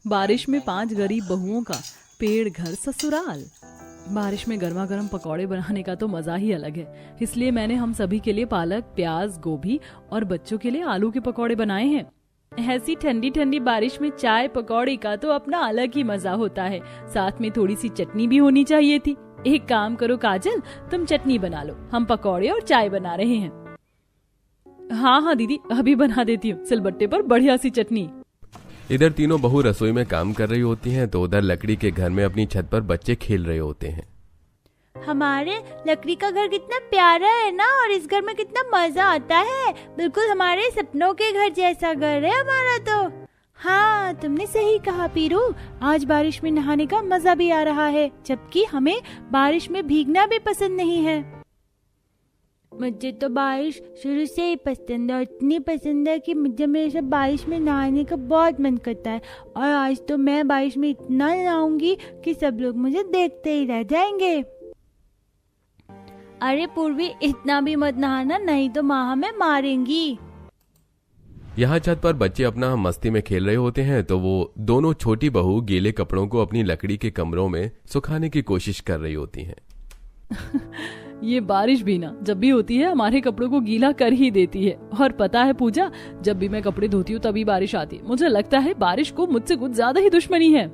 बारिश में 5 गरीब बहुओं का पेड़ घर ससुराल। बारिश में गर्मा गर्म पकौड़े बनाने का तो मजा ही अलग है, इसलिए मैंने हम सभी के लिए पालक, प्याज, गोभी और बच्चों के लिए आलू के पकौड़े बनाए हैं। ऐसी ठंडी ठंडी बारिश में चाय पकौड़े का तो अपना अलग ही मजा होता है। साथ में थोड़ी सी चटनी भी होनी चाहिए थी। एक काम करो काजल, तुम चटनी बना लो, हम पकौड़े और चाय बना रहे हैं। हाँ हाँ दीदी, अभी बना देती हूँ सिलबट्टे पर बढ़िया सी चटनी। इधर तीनों बहू रसोई में काम कर रही होती हैं तो उधर लकड़ी के घर में अपनी छत पर बच्चे खेल रहे होते हैं। हमारे लकड़ी का घर कितना प्यारा है ना, और इस घर में कितना मजा आता है। बिल्कुल हमारे सपनों के घर जैसा घर है हमारा तो। हाँ तुमने सही कहा पीरू, आज बारिश में नहाने का मजा भी आ रहा है, जबकि हमें बारिश में भीगना भी पसंद नहीं है। मुझे तो बारिश शुरू से ही पसंद है, और इतनी पसंद है कि मुझे हमेशा बारिश में नहाने का बहुत मन करता है। और आज तो मैं बारिश में इतना नहाऊंगी कि सब लोग मुझे देखते ही रह जाएंगे। अरे पूर्वी, इतना भी मत नहाना, नहीं तो माँ हमें मारेंगी। यहाँ छत पर बच्चे अपना मस्ती में खेल रहे होते हैं तो वो दोनों छोटी बहू गीले कपड़ों को अपनी लकड़ी के कमरों में सुखाने की कोशिश कर रही होती हैं। ये बारिश भी ना जब भी होती है हमारे कपड़ों को गीला कर ही देती है। और पता है पूजा, जब भी मैं कपड़े धोती हूँ तभी बारिश आती है। मुझे लगता है बारिश को मुझसे कुछ ज्यादा ही दुश्मनी है।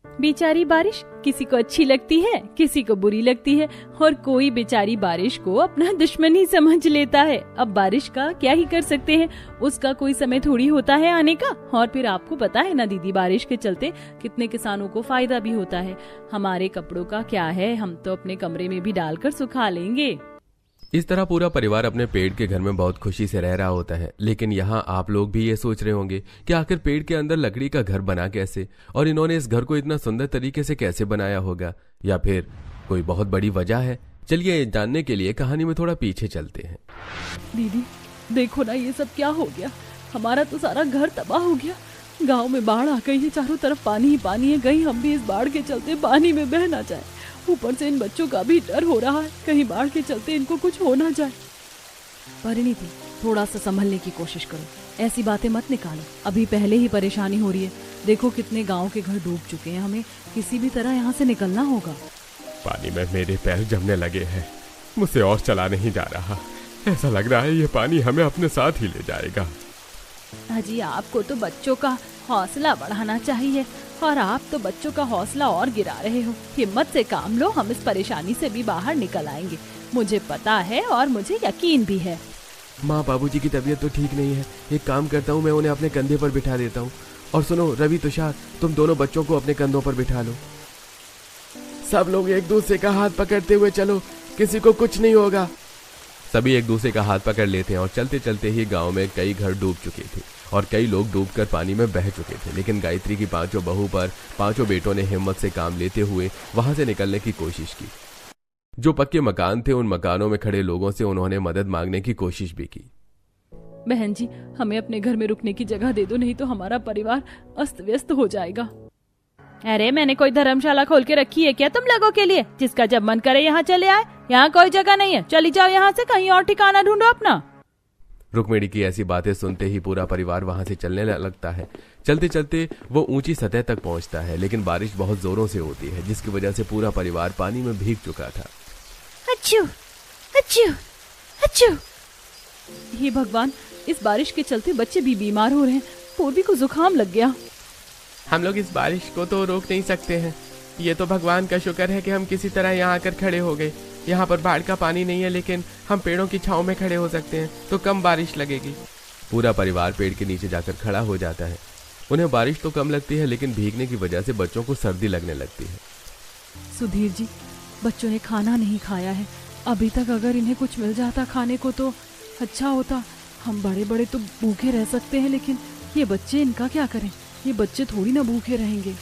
बेचारी बारिश किसी को अच्छी लगती है, किसी को बुरी लगती है, और कोई बेचारी बारिश को अपना दुश्मन ही समझ लेता है। अब बारिश का क्या ही कर सकते हैं, उसका कोई समय थोड़ी होता है आने का। और फिर आपको पता है ना दीदी, बारिश के चलते कितने किसानों को फायदा भी होता है। हमारे कपड़ों का क्या है, हम तो अपने कमरे में भी डालकर सुखा लेंगे। इस तरह पूरा परिवार अपने पेड़ के घर में बहुत खुशी से रह रहा होता है। लेकिन यहाँ आप लोग भी ये सोच रहे होंगे कि आखिर पेड़ के अंदर लकड़ी का घर बना कैसे, और इन्होंने इस घर को इतना सुंदर तरीके से कैसे बनाया होगा, या फिर कोई बहुत बड़ी वजह है। चलिए जानने के लिए कहानी में थोड़ा पीछे चलते हैं। दीदी देखो ना, ये सब क्या हो गया। हमारा तो सारा घर तबाह हो गया। गांव में बाढ़ आ गई है, चारों तरफ पानी ही पानी है। कहीं हम भी इस बाढ़ के चलते पानी में बह ना जाए। ऊपर से इन बच्चों का भी डर हो रहा है, कहीं बाढ़ के चलते इनको कुछ हो ना जाए। परिणीति, थोड़ा सा संभलने की कोशिश करो, ऐसी बातें मत निकालो। अभी पहले ही परेशानी हो रही है। देखो कितने गांव के घर डूब चुके हैं, हमें किसी भी तरह यहाँ से निकलना होगा। पानी में मेरे पैर जमने लगे हैं, मुझसे और चला नहीं जा रहा। ऐसा लग रहा है ये पानी हमें अपने साथ ही ले जाएगा। अजी आपको तो बच्चों का हौसला बढ़ाना चाहिए, और आप तो बच्चों का हौसला और गिरा रहे हो। हिम्मत से काम लो, हम इस परेशानी से भी बाहर निकल आएंगे। मुझे पता है और मुझे यकीन भी है। माँ बाबूजी की तबीयत तो ठीक नहीं है, एक काम करता हूँ, मैं उन्हें अपने कंधे पर बिठा देता हूँ। और सुनो रवि, तुषार, तुम दोनों बच्चों को अपने कंधों पर बिठा लो। सब लोग एक दूसरे का हाथ पकड़ते हुए चलो, किसी को कुछ नहीं होगा। सभी एक दूसरे का हाथ पकड़ लेते हैं और चलते चलते ही गांव में कई घर डूब चुके थे और कई लोग डूबकर पानी में बह चुके थे। लेकिन गायत्री की 5 बहू पर 5 बेटों ने हिम्मत से काम लेते हुए वहां से निकलने की कोशिश की। जो पक्के मकान थे उन मकानों में खड़े लोगों से उन्होंने मदद मांगने की कोशिश भी की। बहन जी, हमें अपने घर में रुकने की जगह दे दो, नहीं तो हमारा परिवार अस्त व्यस्त हो जाएगा। अरे मैंने कोई धर्मशाला खोल के रखी है क्या तुम लोगों के लिए? जिसका जब मन करे यहाँ चले आए। यहाँ कोई जगह नहीं है, चली जाओ यहाँ से, कहीं और ठिकाना ढूंढो अपना। रुक्मिणी की ऐसी बातें सुनते ही पूरा परिवार वहां से चलने लगता है। चलते चलते वो ऊंची सतह तक पहुंचता है, लेकिन बारिश बहुत जोरों से होती है जिसकी वजह से पूरा परिवार पानी में भीग चुका था। अच्छू, अच्छू, अच्छू। हे भगवान, इस बारिश के चलते बच्चे भी बीमार हो रहे हैं। पूर्वी को जुकाम लग गया। हम लोग इस बारिश को तो रोक नहीं सकते हैं। ये तो भगवान का शुक्र है कि हम किसी तरह यहाँ आकर खड़े हो गए। यहाँ पर बाढ़ का पानी नहीं है, लेकिन हम पेड़ों की छांव में खड़े हो सकते हैं तो कम बारिश लगेगी। पूरा परिवार पेड़ के नीचे जाकर खड़ा हो जाता है। उन्हें बारिश तो कम लगती है, लेकिन भीगने की वजह से बच्चों को सर्दी लगने लगती है। सुधीर जी, बच्चों ने खाना नहीं खाया है अभी तक। अगर इन्हें कुछ मिल जाता खाने को तो अच्छा होता। हम बड़े बड़े तो भूखे रह सकते हैं, लेकिन ये बच्चे, इनका क्या करें? ये बच्चे थोड़ी ना भूखे रहेंगे।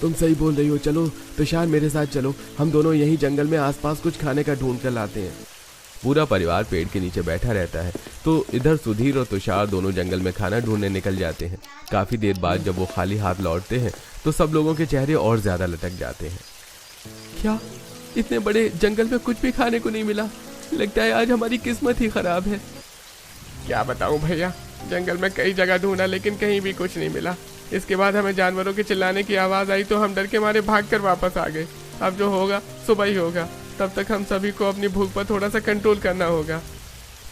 तुम सही बोल रही हो। चलो तुषार, मेरे साथ चलो, हम दोनों यही जंगल में आसपास कुछ खाने का ढूंढ कर लाते हैं। पूरा परिवार पेड़ के नीचे बैठा रहता है तो इधर सुधीर और तुषार दोनों जंगल में खाना ढूंढने निकल जाते हैं। काफी देर बाद जब वो खाली हाथ लौटते हैं तो सब लोगों के चेहरे और ज्यादा लटक जाते हैं। क्या इतने बड़े जंगल में कुछ भी खाने को नहीं मिला? लगता है आज हमारी किस्मत ही खराब है। क्या बताऊं भैया, जंगल में कई जगह ढूंढा लेकिन कहीं भी कुछ नहीं मिला। इसके बाद हमें जानवरों के चिल्लाने की आवाज आई तो हम डर के मारे भागकर वापस आ गए। अब जो होगा सुबह ही होगा, तब तक हम सभी को अपनी भूख पर थोड़ा सा कंट्रोल करना होगा।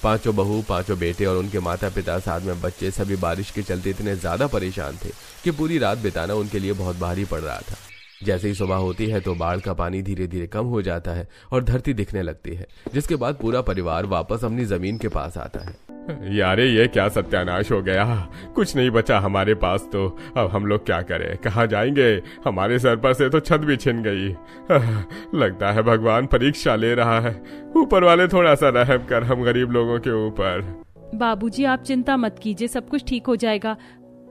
पांचों बहू, पांचों बेटे और उनके माता पिता साथ में बच्चे सभी बारिश के चलते इतने ज्यादा परेशान थे कि पूरी रात बिताना उनके लिए बहुत भारी पड़ रहा था। जैसे ही सुबह होती है तो बाढ़ का पानी धीरे धीरे कम हो जाता है और धरती दिखने लगती है, जिसके बाद पूरा परिवार वापस अपनी जमीन के पास आता है। यारे ये क्या सत्यानाश हो गया, कुछ नहीं बचा हमारे पास तो अब हम लोग क्या करें, कहाँ जाएंगे? हमारे सर पर से तो छत भी छिन गई। लगता है भगवान परीक्षा ले रहा है। ऊपर वाले थोड़ा सा रहम कर हम गरीब लोगों के ऊपर। बाबूजी आप चिंता मत कीजिए, सब कुछ ठीक हो जाएगा।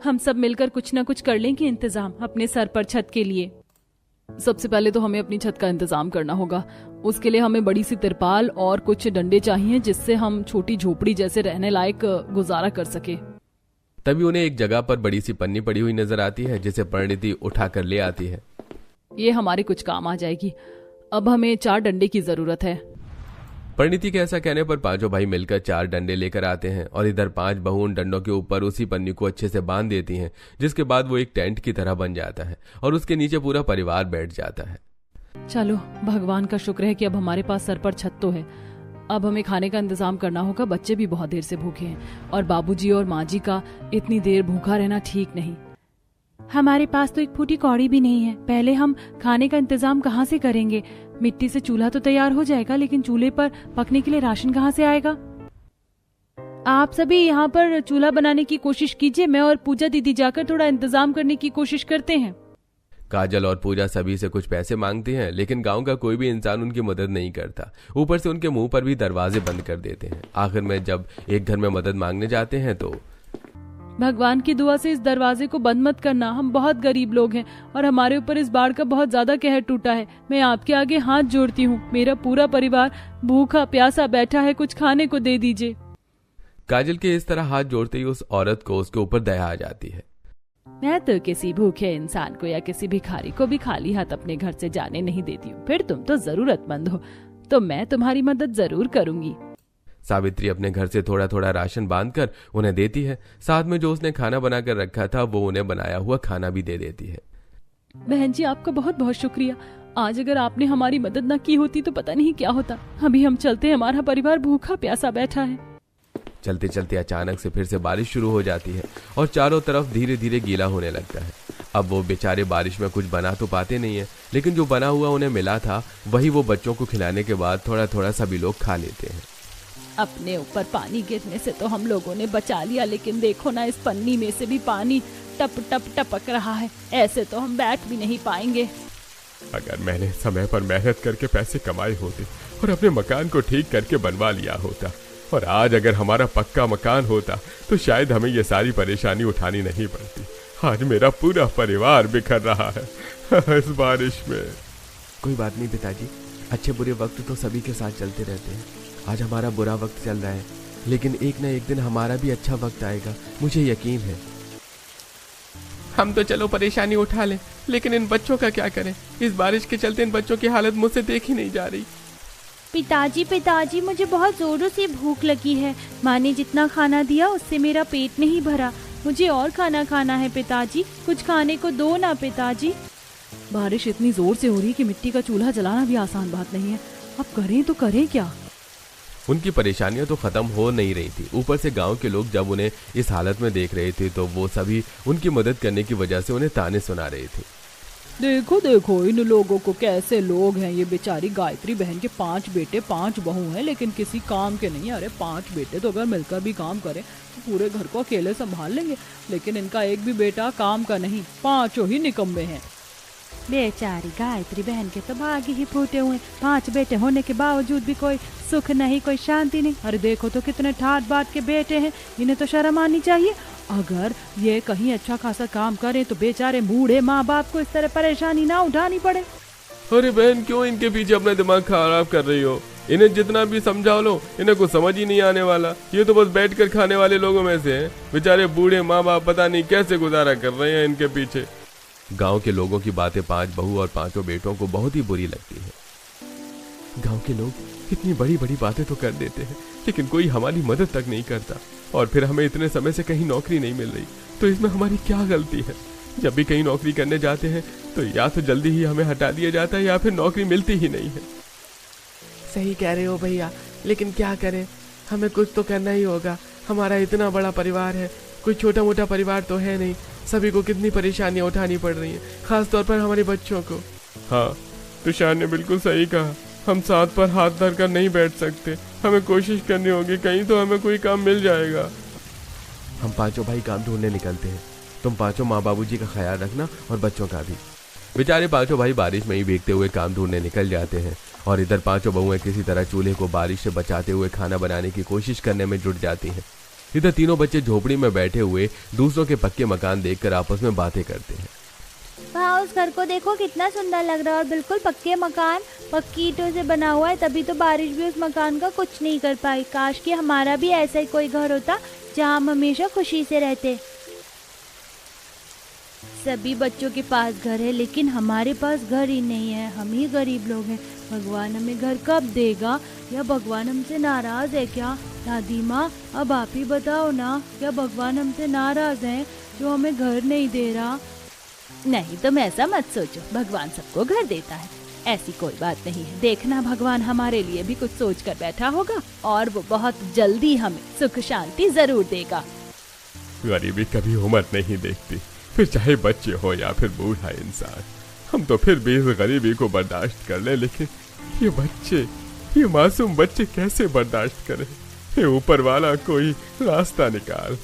हम सब मिलकर कुछ न कुछ कर लेंगे इंतजाम अपने सर पर छत के लिए। सबसे पहले तो हमें अपनी छत का इंतजाम करना होगा। उसके लिए हमें बड़ी सी तिरपाल और कुछ डंडे चाहिए जिससे हम छोटी झोपड़ी जैसे रहने लायक गुजारा कर सके। तभी उन्हें एक जगह पर बड़ी सी पन्नी पड़ी हुई नजर आती है जिसे परिणीति उठा कर ले आती है। ये हमारे कुछ काम आ जाएगी। अब हमें 4 डंडे की जरूरत है। परिणीति के ऐसा कहने पर पांचों भाई मिलकर 4 डंडे लेकर आते हैं और इधर 5 बहू उन डंडों के ऊपर उसी पन्नी को अच्छे से बांध देती हैं, जिसके बाद वो एक टेंट की तरह बन जाता है और उसके नीचे पूरा परिवार बैठ जाता है। चलो भगवान का शुक्र है कि अब हमारे पास सर पर छत तो है। अब हमें खाने का इंतजाम करना होगा। बच्चे भी बहुत देर से भूखे हैं और बाबूजी और माँ जी का इतनी देर भूखा रहना ठीक नहीं। हमारे पास तो एक फूटी कौड़ी भी नहीं है। पहले हम खाने का इंतजाम कहाँ से करेंगे? मिट्टी से चूल्हा तो तैयार हो जाएगा, लेकिन चूल्हे पर पकने के लिए राशन कहाँ से आएगा? आप सभी यहाँ पर चूल्हा बनाने की कोशिश कीजिए, मैं और पूजा दीदी जाकर थोड़ा इंतजाम करने की कोशिश करते हैं। काजल और पूजा सभी से कुछ पैसे मांगती हैं, लेकिन गांव का कोई भी इंसान उनकी मदद नहीं करता। ऊपर से उनके मुंह पर भी दरवाजे बंद कर देते हैं। आखिर में जब एक घर में मदद मांगने जाते हैं तो भगवान की दुआ से इस दरवाजे को बंद मत करना। हम बहुत गरीब लोग हैं और हमारे ऊपर इस बाढ़ का बहुत ज्यादा कहर टूटा है। मैं आपके आगे हाथ जोड़ती हूँ। मेरा पूरा परिवार भूखा प्यासा बैठा है, कुछ खाने को दे दीजिए। काजल के इस तरह हाथ जोड़ते ही उस औरत को उसके ऊपर दया आ जाती है। मैं तो किसी भूखे इंसान को या किसी भिखारी को भी खाली हाथ अपने घर से जाने नहीं देती हूँ। फिर तुम तो जरूरतमंद हो, तो मैं तुम्हारी मदद जरूर करूंगी। सावित्री अपने घर से थोड़ा थोड़ा राशन बांधकर उन्हें देती है। साथ में जो उसने खाना बनाकर रखा था वो उन्हें बनाया हुआ खाना भी दे देती है। बहन जी आपका बहुत बहुत शुक्रिया। आज अगर आपने हमारी मदद न की होती तो पता नहीं क्या होता। अभी हम चलते हैं, हमारा परिवार भूखा प्यासा बैठा है। चलते चलते अचानक से फिर से बारिश शुरू हो जाती है और चारों तरफ धीरे धीरे गीला होने लगता है। अब वो बेचारे बारिश में कुछ बना तो पाते नहीं है, लेकिन जो बना हुआ उन्हें मिला था वही वो बच्चों को खिलाने के बाद थोड़ा थोड़ा सभी लोग खा लेते हैं। अपने ऊपर पानी गिरने से तो हम लोगों ने बचा लिया, लेकिन देखो ना, इस पन्नी में से भी पानी टप टप टपक रहा है। ऐसे तो हम बैठ भी नहीं पाएंगे। अगर मैंने समय पर मेहनत करके पैसे कमाए होते और अपने मकान को ठीक करके बनवा लिया होता और आज अगर हमारा पक्का मकान होता तो शायद हमें ये सारी परेशानी उठानी नहीं पड़ती। आज मेरा पूरा परिवार बिखर रहा है इस बारिश में। कोई बात नहीं पिताजी, अच्छे बुरे वक्त तो सभी के साथ चलते रहते हैं। आज हमारा बुरा वक्त चल रहा है, लेकिन एक न एक दिन हमारा भी अच्छा वक्त आएगा, मुझे यकीन है। हम तो चलो परेशानी उठा लें, लेकिन इन बच्चों का क्या करें? इस बारिश के चलते इन बच्चों की हालत मुझसे देखी नहीं जा रही। पिताजी मुझे बहुत जोरों से भूख लगी है। माँ ने जितना खाना दिया उससे मेरा पेट नहीं भरा। मुझे और खाना खाना है पिताजी, कुछ खाने को दो ना पिताजी। बारिश इतनी जोर से हो रही कि मिट्टी का चूल्हा जलाना भी आसान बात नहीं है। अब करें तो करें क्या? उनकी परेशानियां तो खत्म हो नहीं रही थी। ऊपर से गांव के लोग जब उन्हें इस हालत में देख रहे थे तो वो सभी उनकी मदद करने की वजह से उन्हें ताने सुना रहे थे। देखो देखो इन लोगों को, कैसे लोग हैं ये। बेचारी गायत्री बहन के 5 बेटे 5 बहू हैं, लेकिन किसी काम के नहीं। अरे 5 बेटे तो अगर मिलकर भी काम करें तो पूरे घर को अकेले संभाल लेंगे, लेकिन इनका एक भी बेटा काम का नहीं। 5 ही निकम्मे हैं। बेचारी गायत्री बहन के तो भाग्य ही फूटे हुए। 5 बेटे होने के बावजूद भी कोई सुख नहीं, कोई शांति नहीं। अरे देखो तो कितने ठाट बाट के बेटे हैं, इन्हें तो शर्म आनी चाहिए। अगर ये कहीं अच्छा खासा काम करें तो बेचारे बूढ़े माँ बाप को इस तरह परेशानी ना उठानी पड़े। अरे बहन, क्यों इनके पीछे अपना दिमाग खराब कर रही हो? इन्हें जितना भी समझा लो इन्हें कुछ समझ ही नहीं आने वाला। ये तो बस बैठकर खाने वाले लोगों में से हैं। बेचारे बूढ़े माँ बाप पता नहीं कैसे गुजारा कर रहे हैं इनके पीछे। गांव के लोगों की बातें 5 बहू और 5 बेटों को बहुत ही बुरी लगती है। गांव के लोग इतनी बड़ी बड़ी बातें तो कर देते हैं, लेकिन कोई हमारी मदद तक नहीं करता। और फिर हमें इतने समय से कहीं नौकरी नहीं मिल रही, तो इसमें हमारी क्या गलती है? जब भी कहीं नौकरी करने जाते हैं तो या तो जल्दी ही हमें हटा दिया जाता है या फिर नौकरी मिलती ही नहीं है। सही कह रहे हो भैया, लेकिन क्या करें, हमें कुछ तो करना ही होगा। हमारा इतना बड़ा परिवार है, कोई छोटा मोटा परिवार तो है नहीं। सभी को कितनी परेशानियां उठानी पड़ रही हैं, खास तौर पर हमारे बच्चों को। हाँ, तुषार ने बिल्कुल सही कहा। हम साथ पर हाथ धर कर नहीं बैठ सकते, हमें कोशिश करनी होगी, कहीं तो हमें कोई काम मिल जाएगा। हम पांचों भाई काम ढूंढने निकलते हैं। तुम पांचों माँ बाबूजी का ख्याल रखना और बच्चों का भी। बेचारे पांचों भाई बारिश में ही भीगते हुए काम ढूंढने निकल जाते हैं और इधर पांचों बहुएं किसी तरह चूल्हे को बारिश से बचाते हुए खाना बनाने की कोशिश करने में जुट जाती हैं। इधर तीनों बच्चे झोपड़ी में बैठे हुए दूसरों के पक्के मकान देखकर आपस में बातें करते हैं। वहाँ उस घर को देखो कितना सुंदर लग रहा है, और बिल्कुल पक्के मकान, पक्की ईंटों से बना हुआ है, तभी तो बारिश भी उस मकान का कुछ नहीं कर पाई। काश कि हमारा भी ऐसा ही कोई घर होता जहाँ हम हमेशा खुशी से रहते। सभी बच्चों के पास घर है, लेकिन हमारे पास घर ही नहीं है। हम ही गरीब लोग हैं। भगवान हमें घर कब देगा, या भगवान हमसे नाराज है क्या? दादी माँ, अब आप ही बताओ ना, क्या भगवान हमसे नाराज है जो हमें घर नहीं दे रहा? नहीं, तुम ऐसा मत सोचो, भगवान सबको घर देता है, ऐसी कोई बात नहीं है। देखना, भगवान हमारे लिए भी कुछ सोच कर बैठा होगा और वो बहुत जल्दी हमें सुख शांति जरूर देगा। गरीबी कभी उम्र नहीं देखती, फिर चाहे बच्चे हो या फिर बूढ़ा इंसान। हम तो फिर भी इस गरीबी को बर्दाश्त कर ले, लेकिन ये बच्चे, ये मासूम बच्चे कैसे बर्दाश्त करें? ये ऊपर वाला कोई रास्ता निकाल।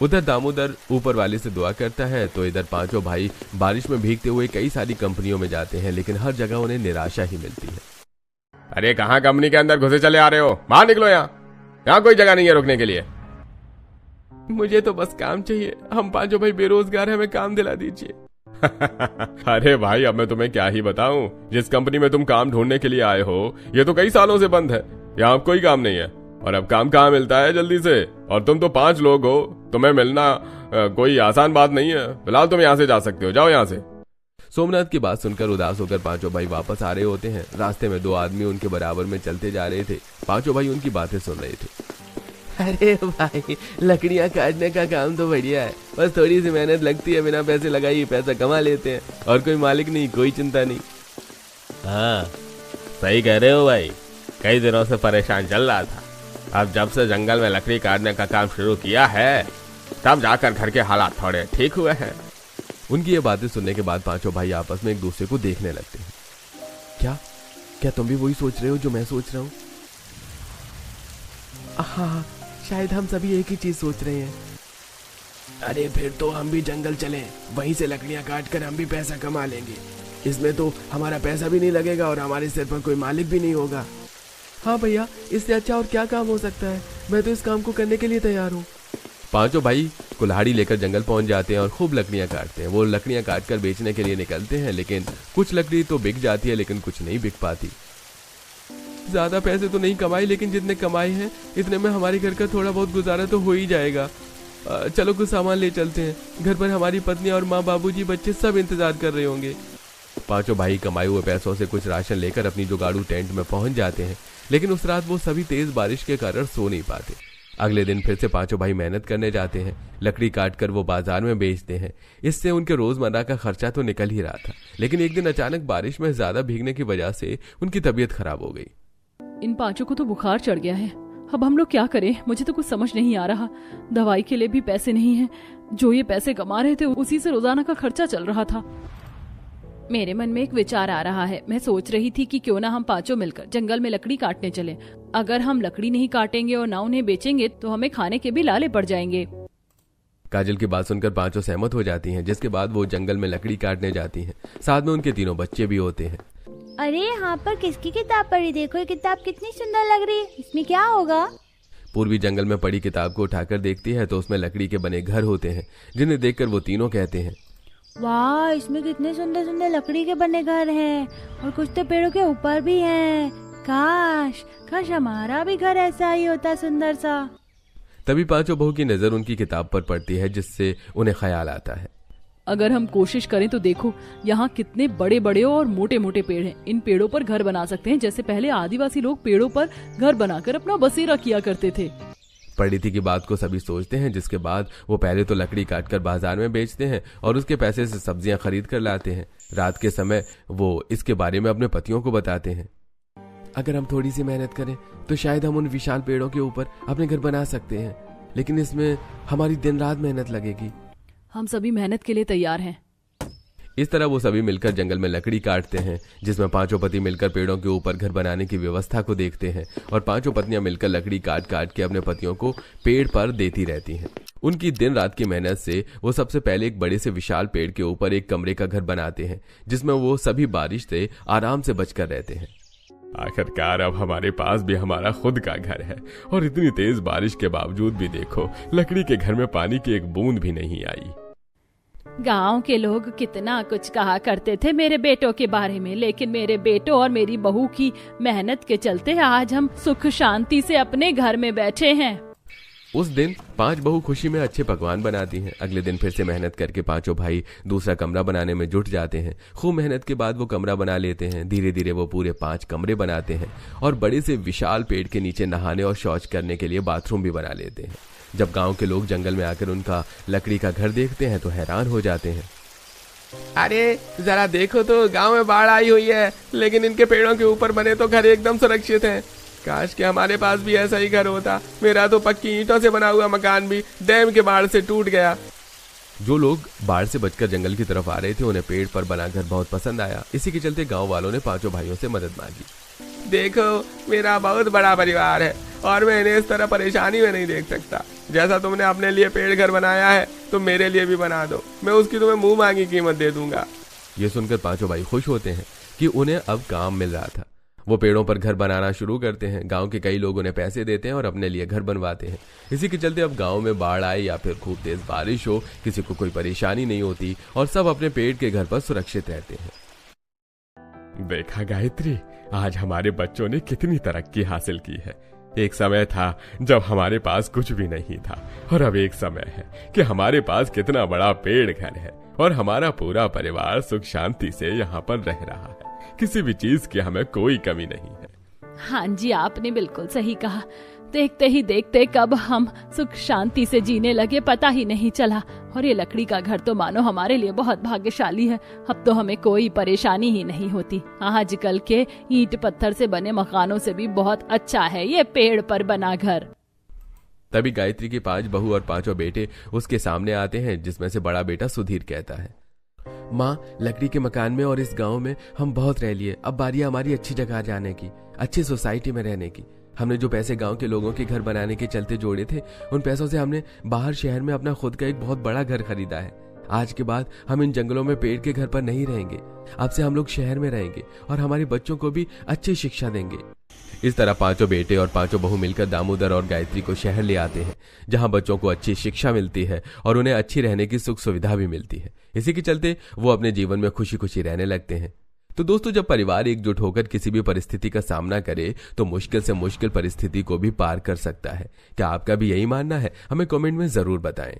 उधर दामोदर ऊपर वाले से दुआ करता है तो इधर पांचों भाई बारिश में भीगते हुए कई सारी कंपनियों में जाते हैं, लेकिन हर जगह उन्हें निराशा ही मिलती है। अरे कहाँ कंपनी के अंदर घुसे चले आ रहे हो? बाहर निकलो, यहाँ कोई जगह नहीं है रुकने के लिए। मुझे तो बस काम चाहिए, हम पांचों भाई बेरोजगार हैं, हमें काम दिला दीजिए। अरे भाई, अब मैं तुम्हें क्या ही बताऊं, जिस कंपनी में तुम काम ढूंढने के लिए आए हो ये तो कई सालों से बंद है, यहाँ कोई काम नहीं है। और अब काम कहाँ मिलता है जल्दी से? और तुम तो 5 लोग हो, तुम्हें मिलना कोई आसान बात नहीं है। फिलहाल तुम यहाँ से जा सकते हो, जाओ यहाँ से। सोमनाथ की बात सुनकर उदास होकर पांचों भाई वापस आ रहे होते हैं। रास्ते में 2 आदमी उनके बराबर में चलते जा रहे थे। पांचों भाई उनकी बातें सुन रहे थे। अरे भाई, लकड़ियाँ काटने का काम तो बढ़िया है, बस थोड़ी सी मेहनत लगती है, बिना पैसे लगाए पैसा कमा लेते हैं, और कोई मालिक नहीं, कोई चिंता नहीं। हाँ, सही कह रहे हो भाई, कई दिनों से परेशान चल रहा था। अब जब से जंगल में लकड़ी काटने का काम शुरू किया है, तब जाकर घर के हालात थोड़े ठीक हुए हैं। उनकी ये बातें सुनने के बाद पांचों भाई आपस में एक दूसरे को देखने लगते हैं। क्या तुम भी वही सोच रहे हो जो मैं सोच रहा हूँ? हाँ, शायद हम सभी एक ही चीज सोच रहे हैं। अरे फिर तो हम भी जंगल चलें, वहीं से लकड़ियां काट कर हम भी पैसा कमा लेंगे। इसमें तो हमारा पैसा भी नहीं लगेगा और हमारे सिर पर कोई मालिक भी नहीं होगा। हाँ भैया, इससे अच्छा और क्या काम हो सकता है? मैं तो इस काम को करने के लिए तैयार हूँ। पांचों भाई कुल्हाड़ी लेकर जंगल पहुंच जाते हैं और खूब लकड़ियां काटते हैं। वो लकड़ियां काट कर बेचने के लिए निकलते हैं, लेकिन कुछ लकड़ी तो बिक जाती है, लेकिन कुछ नहीं बिक पाती। ज्यादा पैसे तो नहीं कमाए, लेकिन जितने कमाए हैं इतने में हमारे घर का थोड़ा बहुत गुजारा तो हो ही जाएगा। चलो कुछ सामान ले चलते हैं, घर पर हमारी पत्नी और माँ, बाबूजी, बच्चे सब इंतजार कर रहे होंगे। पांचों भाई कमाए हुए पैसों से कुछ राशन लेकर अपनी जुगाड़ू टेंट में पहुंच जाते हैं, लेकिन उस रात वो सभी तेज बारिश के कारण सो नहीं पाते। अगले दिन फिर से पांचों भाई मेहनत करने जाते हैं। लकड़ी काट कर वो बाजार में बेचते हैं। इससे उनके रोजमर्रा का खर्चा तो निकल ही रहा था, लेकिन एक दिन अचानक बारिश में ज्यादा भीगने की वजह से उनकी तबीयत खराब हो गई। इन पांचों को तो बुखार चढ़ गया है, अब हम लोग क्या करें? मुझे तो कुछ समझ नहीं आ रहा। दवाई के लिए भी पैसे नहीं है, जो ये पैसे कमा रहे थे उसी से रोजाना का खर्चा चल रहा था। मेरे मन में एक विचार आ रहा है। मैं सोच रही थी कि क्यों ना हम पांचों मिलकर जंगल में लकड़ी काटने चलें। अगर हम लकड़ी नहीं काटेंगे और ना उन्हें बेचेंगे तो हमें खाने के भी लाले पड़ जाएंगे। काजल की बात सुनकर पांचों सहमत हो जाती हैं, जिसके बाद वो जंगल में लकड़ी काटने जाती हैं। साथ में उनके तीनों बच्चे भी होते हैं। अरे यहाँ पर किसकी किताब पढ़ी? देखो ये किताब कितनी सुंदर लग रही है, इसमें क्या होगा? पूर्वी जंगल में पड़ी किताब को उठाकर देखती है तो उसमें लकड़ी के बने घर होते हैं, जिन्हें देखकर वो तीनों कहते हैं, वाह, इसमें कितने सुंदर सुंदर लकड़ी के बने घर हैं, और कुछ तो पेड़ों के ऊपर भी हैं। काश हमारा भी घर ऐसा ही होता, सुंदर सा। तभी पांचों बहू की नजर उनकी किताब पर पड़ती है, जिससे उन्हें ख्याल आता है, अगर हम कोशिश करें तो देखो यहाँ कितने बड़े बड़े और मोटे मोटे पेड़ हैं। इन पेड़ों पर घर बना सकते हैं, जैसे पहले आदिवासी लोग पेड़ों पर घर बनाकर अपना बसेरा किया करते थे। परिणीति की बात को सभी सोचते हैं, जिसके बाद वो पहले तो लकड़ी काटकर बाजार में बेचते हैं और उसके पैसे से सब्जियां खरीद कर लाते हैं। रात के समय वो इसके बारे में अपने पतियों को बताते हैं। अगर हम थोड़ी सी मेहनत करें तो शायद हम उन विशाल पेड़ों के ऊपर अपने घर बना सकते हैं, लेकिन इसमें हमारी दिन रात मेहनत लगेगी। हम सभी मेहनत के लिए तैयार हैं। इस तरह वो सभी मिलकर जंगल में लकड़ी काटते हैं, जिसमें पांचों पति मिलकर पेड़ों के ऊपर घर बनाने की व्यवस्था को देखते हैं और पांचों पत्नियां मिलकर लकड़ी काट काट के अपने पतियों को पेड़ पर देती रहती हैं। उनकी दिन रात की मेहनत से वो सबसे पहले एक बड़े से विशाल पेड़ के ऊपर एक कमरे का घर बनाते हैं, जिसमें वो सभी बारिश से आराम से बचकर रहते हैं। आखिरकार अब हमारे पास भी हमारा खुद का घर है, और इतनी तेज बारिश के बावजूद भी देखो लकड़ी के घर में पानी की एक बूंद भी नहीं आई। गांव के लोग कितना कुछ कहा करते थे मेरे बेटों के बारे में, लेकिन मेरे बेटों और मेरी बहू की मेहनत के चलते आज हम सुख शांति से अपने घर में बैठे हैं। उस दिन 5 बहू खुशी में अच्छे पकवान बनाती हैं। अगले दिन फिर से मेहनत करके पांचों भाई दूसरा कमरा बनाने में जुट जाते हैं। खूब मेहनत के बाद वो कमरा बना लेते हैं। धीरे धीरे वो पूरे 5 कमरे बनाते हैं और बड़े से विशाल पेड़ के नीचे नहाने और शौच करने के लिए बाथरूम भी बना लेते हैं। जब गांव के लोग जंगल में आकर उनका लकड़ी का घर देखते हैं तो हैरान हो जाते हैं। अरे जरा देखो तो, गांव में बाढ़ आई हुई है, लेकिन इनके पेड़ों के ऊपर बने तो घर एकदम सुरक्षित हैं। काश कि हमारे पास भी ऐसा ही घर होता। मेरा तो पक्की ईंटों से बना हुआ मकान भी डैम के बाढ़ से टूट गया। जो लोग बाढ़ से बचकर जंगल की तरफ आ रहे थे उन्हें पेड़ पर बना घर बहुत पसंद आया। इसी के चलते गांव वालों ने पांचों भाइयों से मदद मांगी। देखो मेरा बहुत बड़ा परिवार है और मैं इन्हें इस तरह परेशानी में नहीं देख सकता। जैसा तुमने अपने लिए पेड़ घर बनाया है तुम मेरे लिए भी बना दो, मैं उसकी तुम्हें मुंह मांगी कीमत दे दूंगा। ये सुनकर पांचों भाई खुश होते हैं कि उन्हें अब काम मिल रहा था। वो पेड़ों पर घर बनाना शुरू करते हैं। गांव के कई लोग उन्हें पैसे देते हैं और अपने लिए घर बनवाते हैं। इसी के चलते अब गांव में बाढ़ आए या फिर खूब तेज बारिश हो, किसी को कोई परेशानी नहीं होती और सब अपने पेड़ के घर पर सुरक्षित रहते हैं। देखा गायत्री, आज हमारे बच्चों ने कितनी तरक्की हासिल की है। एक समय था जब हमारे पास कुछ भी नहीं था, और अब एक समय है कि हमारे पास कितना बड़ा पेड़ घर है और हमारा पूरा परिवार सुख शांति से यहाँ पर रह रहा है। किसी भी चीज की हमें कोई कमी नहीं है। हाँ जी, आपने बिल्कुल सही कहा। देखते ही देखते कब हम सुख शांति से जीने लगे पता ही नहीं चला, और ये लकड़ी का घर तो मानो हमारे लिए बहुत भाग्यशाली है। अब तो हमें कोई परेशानी ही नहीं होती। आजकल के ईंट पत्थर से बने मकानों से भी बहुत अच्छा है ये पेड़ पर बना घर। तभी गायत्री की 5 बहू और 5 बेटे उसके सामने आते हैं, जिसमें से बड़ा बेटा सुधीर कहता है, माँ, लकड़ी के मकान में और इस गांव में हम बहुत रह लिए। अब बारी हमारी अच्छी जगह जाने की, अच्छी सोसाइटी में रहने की। हमने जो पैसे गांव के लोगों के घर बनाने के चलते जोड़े थे, उन पैसों से हमने बाहर शहर में अपना खुद का एक बहुत बड़ा घर खरीदा है। आज के बाद हम इन जंगलों में पेड़ के घर पर नहीं रहेंगे। अब से हम लोग शहर में रहेंगे और हमारे बच्चों को भी अच्छी शिक्षा देंगे। इस तरह 5 बेटे और 5 बहू मिलकर दामोदर और गायत्री को शहर ले आते हैं, जहां बच्चों को अच्छी शिक्षा मिलती है और उन्हें अच्छी रहने की सुख सुविधा भी मिलती है। इसी के चलते वो अपने जीवन में खुशी खुशी रहने लगते हैं। तो दोस्तों, जब परिवार एकजुट होकर किसी भी परिस्थिति का सामना करे तो मुश्किल से मुश्किल परिस्थिति को भी पार कर सकता है। क्या आपका भी यही मानना है? हमें कमेंट में जरूर बताएं।